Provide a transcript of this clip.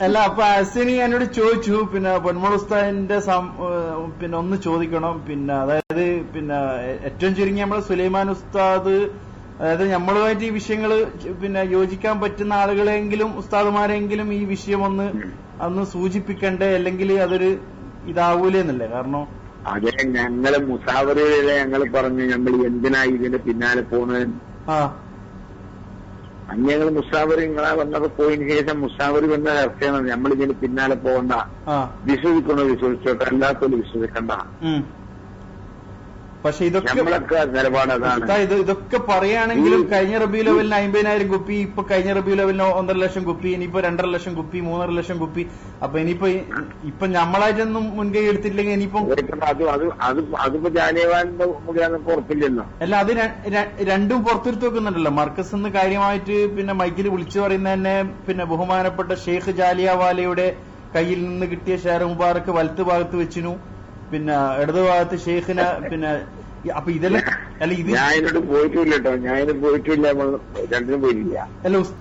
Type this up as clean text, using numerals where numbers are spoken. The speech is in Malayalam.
അല്ല, അപ്പൊ അസിനി എന്നോട് ചോദിച്ചു, പിന്നെ പൊന്മോൾ ഉസ്താദിന്റെ പിന്നെ ഒന്ന് ചോദിക്കണം, പിന്നെ അതായത് പിന്നെ ഏറ്റവും ചുരുങ്ങി നമ്മളെ സുലൈമാൻ ഉസ്താദ്, അതായത് നമ്മളുമായിട്ട് ഈ വിഷയങ്ങള് പിന്നെ യോജിക്കാൻ പറ്റുന്ന ആളുകളെങ്കിലും ഉസ്താദുമാരെങ്കിലും ഈ വിഷയം ഒന്ന് സൂചിപ്പിക്കണ്ടേ, അല്ലെങ്കിൽ അതൊരു ഇതാവൂലെന്നല്ലേ? കാരണം അതെ, ഞങ്ങള് മുസാവറിലെ ഞങ്ങൾ പറഞ്ഞു നമ്മൾ എന്തിനാ ഇതിന്റെ പിന്നാലെ പോകുന്നത്. അന്ന് ഞങ്ങൾ മുസാവറി നിങ്ങളെ വന്നപ്പോ പോയതിനു ശേഷം മുസാവറി വന്ന അവസ്ഥയാണ് നമ്മൾ ഇതിന് പിന്നാലെ പോകണ്ട, വിശ്വസിക്കണോ വിശ്വസിച്ചോട്ടെ, അല്ലാത്തൊരു വിശ്വസിക്കണ്ട. പക്ഷെ നമ്മളൊക്കെ നിലപാട് അതാണ്. ഇതൊക്കെ പറയുകയാണെങ്കിലും കഴിഞ്ഞ റബീഉൽ അവ്വലിന് 50,000 കുപ്പി, ഇപ്പൊ കഴിഞ്ഞ റബീഉൽ അവ്വലിന് 1.5 ലക്ഷം കുപ്പി, ഇനിയിപ്പോ 2.5 ലക്ഷം കുപ്പി, 3.5 ലക്ഷം കുപ്പി. അപ്പൊ ഇനിയിപ്പോ നമ്മളായിട്ടൊന്നും മുൻകൈ എടുത്തിട്ടില്ലെങ്കിൽ ഇനിയിപ്പോ അതിപ്പോ ജാലിയവാലിന്റെ മുഖേനൊക്കെ ഉറപ്പില്ലല്ലോ. അല്ല, അത് രണ്ടും പുറത്തെടുത്ത് വെക്കുന്നുണ്ടല്ലോ. മർക്കസ് എന്ന് കാര്യമായിട്ട് പിന്നെ മൈക്കിൽ വിളിച്ചു പറയുന്ന തന്നെ പിന്നെ ബഹുമാനപ്പെട്ട ഷെയ്ഖ് ജാലിയവാലയുടെ കയ്യിൽ നിന്ന് കിട്ടിയ ഷെയർ മുബാറക്ക് വലത്ത് ഭാഗത്ത് വെച്ചിനു, പിന്നെ ഇടത് ഭാഗത്ത് ഷെയ്ഖിന്. പിന്നെ അപ്പൊ ഇതെല്ലാം അല്ല, ഇത് ഞാൻ പോയിട്ടില്ല കേട്ടോ, ഞാൻ പോയിട്ടില്ല, രണ്ടിനും പോയിട്ടില്ല. അല്ല